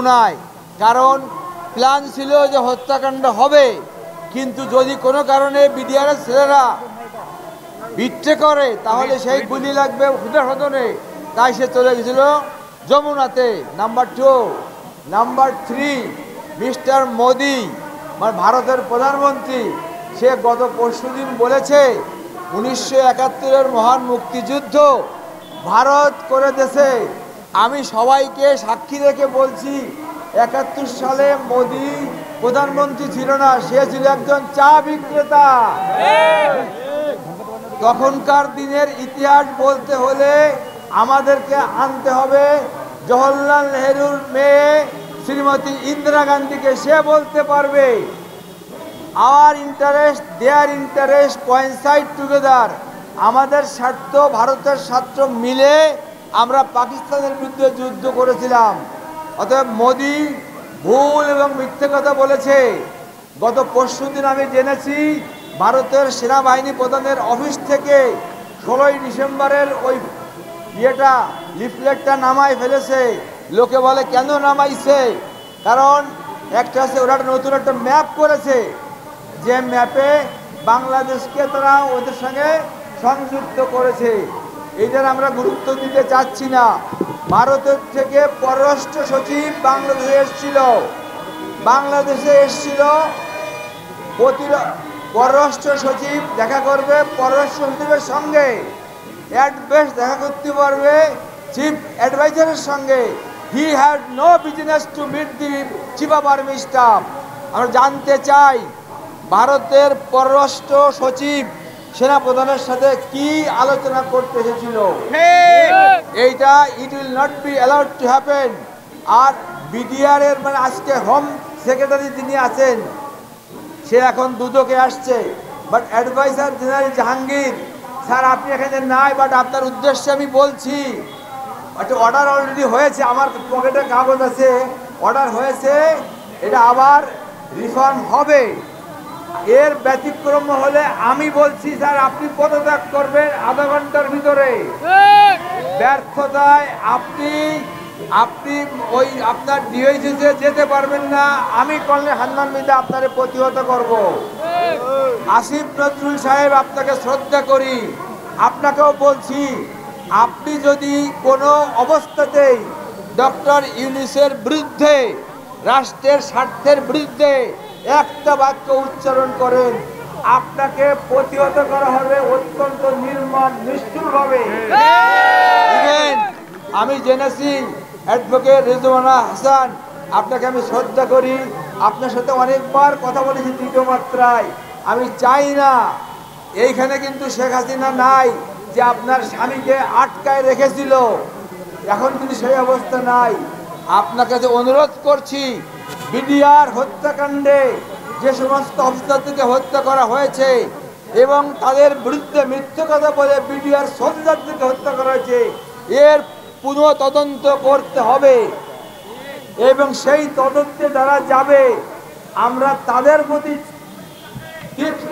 নয়, কারণ প্ল্যান ছিল যে হত্যাকাণ্ড হবে, কিন্তু যদি কোনো কারণে বিডিআরের ছেলেরা বিট্রে করে তাহলে সেই গুলি লাগবে হুদনে, তাই সে চলে গেছিল যমুনাতে। নাম্বার 2, নাম্বার 3, মিস্টার মোদি মানে ভারতের প্রধানমন্ত্রী, সে গত পরশুদিন বলেছে 1971-এর মহান মুক্তিযুদ্ধ ভারত করে দেশে। আমি সবাইকে সাক্ষী রেখে বলছি 71 সালে মোদি প্রধানমন্ত্রী ছিল না, সে ছিল একজন চা বিক্রেতা। তখনকার দিনের ইতিহাস বলতে হলে আমাদেরকে আনতে হবে জওহরলাল নেহরুর মেয়ে শ্রীমতী ইন্দিরা গান্ধীকে। সে বলতে পারবে hour interest their interest coincide together. আমাদের স্বার্থ ভারতের স্বার্থ মিলে আমরা পাকিস্তানের বিরুদ্ধে যুদ্ধ করেছিলাম। অতএব মোদি ভুল এবং মিথ্যে কথা বলেছে। গত পরশুদিন আমি জেনেছি ভারতের সেনাবাহিনী প্রধানের অফিস থেকে 16ই ডিসেম্বরের ওই লিফলেটটা নামাই ফেলেছে। লোকে বলে কেন নামাইছে, কারণ একটা আছে ওরা নতুন একটা ম্যাপ করেছে, যে ম্যাপে বাংলাদেশকে তারা ওদের সঙ্গে সংযুক্ত করেছে। এইটার আমরা গুরুত্ব দিতে চাচ্ছি না। ভারতের থেকে পররাষ্ট্র সচিব বাংলাদেশে এসছিল পররাষ্ট্র সচিব দেখা করবে পররাষ্ট্র সচিবের সঙ্গে, অ্যাডভাইস দেখা করতে পারবে চিফ অ্যাডভাইজারের সঙ্গে। He had no business to meet the chief of army staff. আমরা জানতে চাই ভারতের পররাষ্ট্র সচিব সেনাপ্রধানের সাথে কি আলোচনা করতে এসেছিল। এইটা it will not be allowed to happen. আর বিডিআরের মানে আজকে হোম সেক্রেটারি যিনি আছেন সে এখন দুদকে আসছে, but adviser general Jahangir sir আপনি এখানে নাই, বাট আপনার উদ্দেশ্যে আমি বলছি একটা অর্ডার অলরেডি হয়েছে, আমার পকেটে কাগজ আছে, অর্ডার হয়েছে, এটা আবার রিফর্ম হবে। এর ব্যতিক্রম হলে আমি বলছি স্যার আপনি পদত্যাগ করবেন আধা ঘন্টার ভিতরে। ব্যর্থতায় আপনি ওই আপনার ডিওইসিতে যেতে পারবেন না। আমি কর্নেল হান্নান মৃধা আপনারে প্রতিহত করব। আসিফ নজরুল সাহেব আপনাকে শ্রদ্ধা করি, আপনাকেও বলছি আপনি যদি কোনো অবস্থাতেই ডক্টর ইউনূসের বিরুদ্ধে রাষ্ট্রের স্বার্থের বিরুদ্ধে একটা বাক্য উচ্চারণ করেন আপনাকে প্রতিহত করা হবে অত্যন্ত নির্মম নিষ্ঠুরভাবে। আমি জেনেছি অ্যাডভোকেট রিজওয়ানা হাসান, আপনাকে আমি শ্রদ্ধা করি, আপনার সাথে অনেকবার কথা বলেছি তৃতীয় মাত্রায়। আমি চাই না এইখানে কিন্তু শেখ হাসিনা নাই যে আপনার স্বামীকে আটকায় রেখেছিল, এখন কিন্তু সেই অবস্থা নাই। আপনার কাছে অনুরোধ করছি বিডিআর হত্যাকাণ্ডে যে সমস্ত অফিসারদেরকে হত্যা করা হয়েছে এবং তাদের বিরুদ্ধে মিথ্যে কথা বলে বিডিআর সোলজারদেরকে হত্যা করা হয়েছে, এর পুনঃ তদন্ত করতে হবে এবং সেই তদন্তে যারা যাবে আমরা তাদের প্রতি তীক্ষ্ণ